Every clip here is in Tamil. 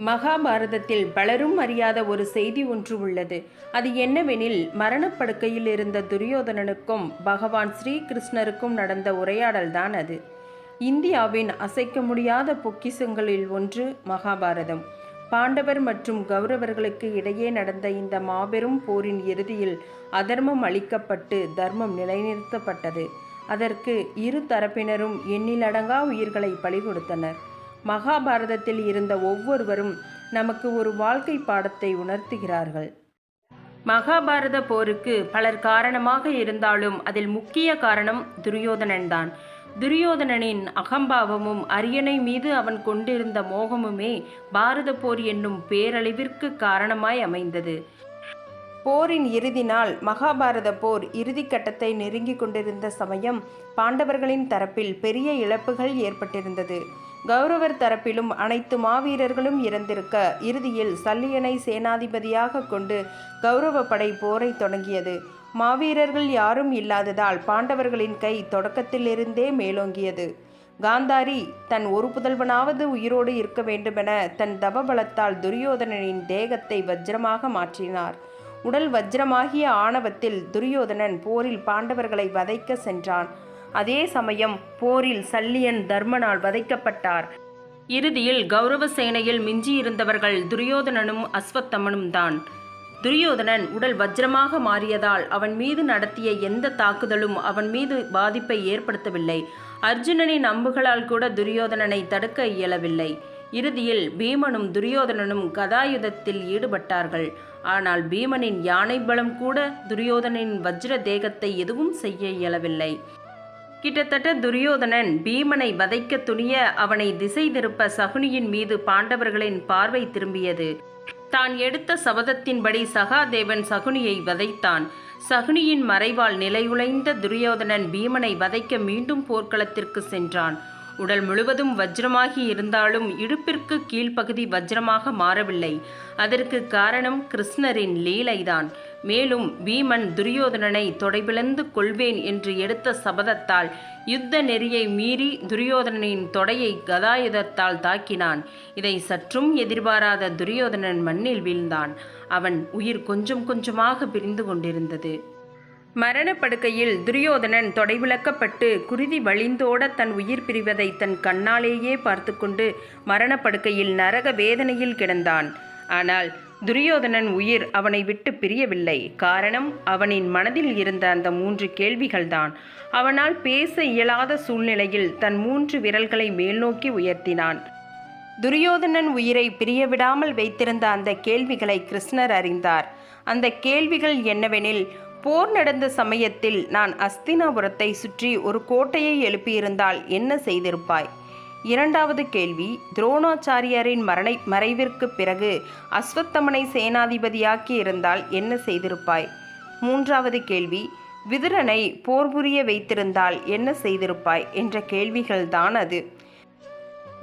மகாபாரதத்தில் பலரும் அறியாத ஒரு செய்தி ஒன்று உள்ளது. அது என்னவெனில், மரணப்படுக்கையில் இருந்த துரியோதனனுக்கும் பகவான் ஸ்ரீகிருஷ்ணருக்கும் நடந்த உரையாடல்தான் அது. இந்தியாவின் அசைக்க முடியாத பொக்கிஷங்களில் ஒன்று மகாபாரதம். பாண்டவர் மற்றும் கௌரவர்களுக்கு இடையே நடந்த இந்த மாபெரும் போரின் இறுதியில் அதர்மம் அழிக்கப்பட்டு தர்மம் நிலைநிறுத்தப்பட்டது. அதற்கு இரு தரப்பினரும் எண்ணிலடங்கா உயிர்களை பலி கொடுத்தனர். மகாபாரதத்தில் இருந்த ஒவ்வொருவரும் நமக்கு ஒரு வாழ்க்கை பாடத்தை உணர்த்துகிறார்கள். மகாபாரத போருக்கு பலர் காரணமாக இருந்தாலும் அதில் முக்கிய காரணம் துரியோதனன்தான். துரியோதனனின் அகம்பாவமும் அரியணை மீது அவன் கொண்டிருந்த மோகமுமே பாரத போர் என்னும் பேரழிவிற்கு காரணமாய் அமைந்தது. போரின் இறுதி நாள் மகாபாரத போர் இறுதி கட்டத்தை நெருங்கி கொண்டிருந்த சமயம் பாண்டவர்களின் தரப்பில் பெரிய இழப்புகள் ஏற்பட்டிருந்தது. கௌரவர் தரப்பிலும் அனைத்து மாவீரர்களும் இறந்திருக்க இறுதியில் சல்லியனை சேனாதிபதியாக கொண்டு கௌரவ படை போரை தொடங்கியது. மாவீரர்கள் யாரும் இல்லாததால் பாண்டவர்களின் கை தொடக்கத்திலிருந்தே மேலோங்கியது. காந்தாரி தன் ஒரு புதல்வனாவது உயிரோடு இருக்க வேண்டுமென தன் தவபலத்தால் துரியோதனனின் தேகத்தை வஜ்ரமாக மாற்றினார். உடல் வஜ்ரமாகிய ஆணவத்தில் துரியோதனன் போரில் பாண்டவர்களை வதைக்க சென்றான். அதே சமயம் போரில் சல்லியன் தர்மனால் வதைக்கப்பட்டார். இறுதியில் கௌரவ சேனையில் மிஞ்சியிருந்தவர்கள் துரியோதனனும் அஸ்வத்தமனும் தான். துரியோதனன் உடல் வஜ்ரமாக மாறியதால் அவன் மீது நடத்திய எந்த தாக்குதலும் அவன் மீது பாதிப்பை ஏற்படுத்தவில்லை. அர்ஜுனனின் அம்புகளால் கூட துரியோதனனை தடுக்க இயலவில்லை. இறுதியில் பீமனும் துரியோதனனும் கதாயுதத்தில் ஈடுபட்டார்கள். ஆனால் பீமனின் யானை பலம் கூட துரியோதனின் வஜ்ர தேகத்தை எதுவும் செய்ய இயலவில்லை. கிட்டத்தட்ட துரியோதனன் பீமனை வதைக்க துணிய அவனை திசை திருப்ப சகுனியின் மீது பாண்டவர்களின் பார்வை திரும்பியது. தான் எடுத்த சபதத்தின்படி சகாதேவன் சகுனியை வதைத்தான். சகுனியின் மறைவால் நிலைகுலைந்த துரியோதனன் பீமனை வதைக்க மீண்டும் போர்க்களத்திற்கு சென்றான். உடல் முழுவதும் வஜ்ரமாகி இருந்தாலும் இடுப்பிற்கு கீழ்ப்பகுதி வஜ்ரமாக மாறவில்லை. அதற்கு காரணம் கிருஷ்ணரின் லீலைதான். மேலும் பீமன் துரியோதனனை தொடைபிளந்து கொள்வேன் என்று எடுத்த சபதத்தால் யுத்த நெறியை மீறி துரியோதனனின் தொடையை கதாயுதத்தால் தாக்கினான். இதை சற்றும் எதிர்பாராத துரியோதனன் மண்ணில் வீழ்ந்தான். அவன் உயிர் கொஞ்சம் கொஞ்சமாக பிரிந்து கொண்டிருந்தது. மரணப்படுக்கையில் துரியோதனன் தொடைவிலக்கப்பட்டு குருதி வழிந்தோட தன் உயிர் பிரிவதை தன் கண்ணாலேயே பார்த்து கொண்டு மரணப்படுக்கையில் நரக வேதனையில் கிடந்தான். ஆனால் துரியோதனன் உயிர் அவனை விட்டு பிரியவில்லை. காரணம், அவனின் மனதில் இருந்த அந்த 3 கேள்விகள்தான். அவனால் பேச இயலாத சூழ்நிலையில் தன் 3 விரல்களை மேல்நோக்கி உயர்த்தினான். துரியோதனன் உயிரை பிரியவிடாமல் வைத்திருந்த அந்த கேள்விகளை கிருஷ்ணர் அறிந்தார். அந்த கேள்விகள் என்னவெனில், போர் நடந்த சமயத்தில் நான் அஸ்தினாபுரத்தை சுற்றி ஒரு கோட்டையை எழுப்பியிருந்தால் என்ன செய்திருப்பாய்? இரண்டாவது கேள்வி, துரோணாச்சாரியரின் மறைவிற்கு பிறகு அஸ்வத்தமனை சேனாதிபதியாக்கி இருந்தால் என்ன செய்திருப்பாய்? மூன்றாவது கேள்வி, விதுரனை போர் புரிய வைத்திருந்தால் என்ன செய்திருப்பாய் என்ற கேள்விகள்தான் அது.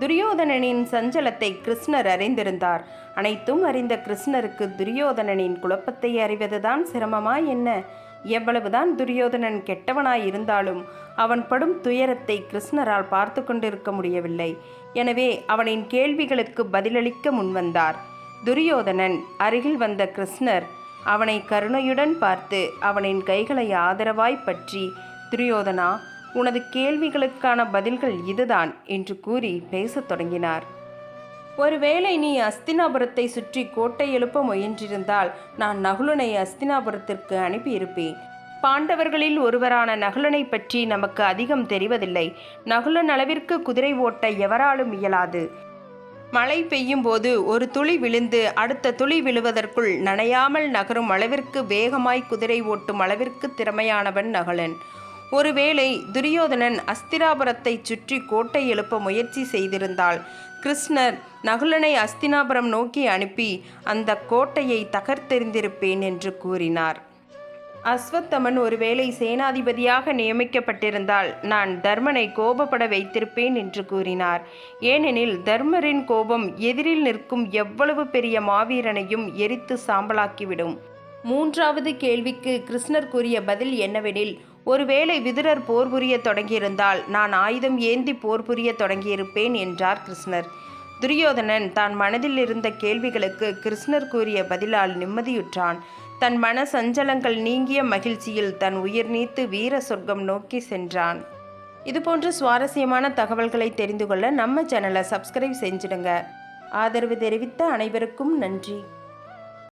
துரியோதனனின் சஞ்சலத்தை கிருஷ்ணர் அறிந்திருந்தார். அனைத்தும் அறிந்த கிருஷ்ணருக்கு துரியோதனனின் குழப்பத்தை அறிவதுதான் சிரமமா என்ன? எவ்வளவுதான் துரியோதனன் கெட்டவனாய் இருந்தாலும் அவன் படும் துயரத்தை கிருஷ்ணரால் பார்த்து கொண்டிருக்க முடியவில்லை. எனவே அவனின் கேள்விகளுக்கு பதிலளிக்க முன்வந்தார். துரியோதனன் அருகில் வந்த கிருஷ்ணர் அவனை கருணையுடன் பார்த்து அவனின் கைகளை ஆதரவாய் பற்றி, துரியோதனா, உனது கேள்விகளுக்கான பதில்கள் இதுதான் என்று கூறி பேசத் தொடங்கினார். ஒருவேளை நீ அஸ்தினாபுரத்தை சுற்றி கோட்டை எழுப்ப முயன்றிருந்தால் நான் நகுலனை அஸ்தினாபுரத்திற்கு அனுப்பியிருப்பேன். பாண்டவர்களில் ஒருவரான நகுலனை பற்றி நமக்கு அதிகம் தெரிவதில்லை. நகுலன் அளவிற்கு குதிரை ஓட்ட எவராலும் இயலாது. மழை பெய்யும் போது ஒரு துளி விழுந்து அடுத்த துளி விழுவதற்குள் நனையாமல் நகரும் அளவிற்கு வேகமாய் குதிரை ஓட்டும் அளவிற்கு திறமையானவன் நகுலன். ஒருவேளை துரியோதனன் அஸ்தினாபுரத்தை சுற்றி கோட்டை எழுப்ப முயற்சி செய்திருந்தால் கிருஷ்ணர் நகுலனை அஸ்தினாபுரம் நோக்கி அனுப்பி அந்த கோட்டையை தகர்த்தெறிந்திருப்பேன் என்று கூறினார். அஸ்வத்தமன் ஒருவேளை சேனாதிபதியாக நியமிக்கப்பட்டிருந்தால் நான் தர்மனை கோபப்பட வைத்திருப்பேன் என்று கூறினார். ஏனெனில் தர்மரின் கோபம் எதிரில் நிற்கும் எவ்வளவு பெரிய மாவீரனையும் எரித்து சாம்பலாக்கிவிடும். மூன்றாவது கேள்விக்கு கிருஷ்ணர் கூறிய பதில் என்னவெனில், ஒருவேளை விதுரர் போர் புரிய தொடங்கியிருந்தால் நான் ஆயுதம் ஏந்தி போர் புரிய தொடங்கியிருப்பேன் என்றார் கிருஷ்ணர். துரியோதனன் தான் மனதில் இருந்த கேள்விகளுக்கு கிருஷ்ணர் கூறிய பதிலால் நிம்மதியுற்றான். தன் மன சஞ்சலங்கள் நீங்கிய மகிழ்ச்சியில் தன் உயிர் நீத்து வீர சொர்க்கம் நோக்கி சென்றான். இதுபோன்ற சுவாரஸ்யமான தகவல்களை தெரிந்து கொள்ள நம்ம சேனலை சப்ஸ்கிரைப் செஞ்சிடுங்க. ஆதரவு தெரிவித்த அனைவருக்கும் நன்றி.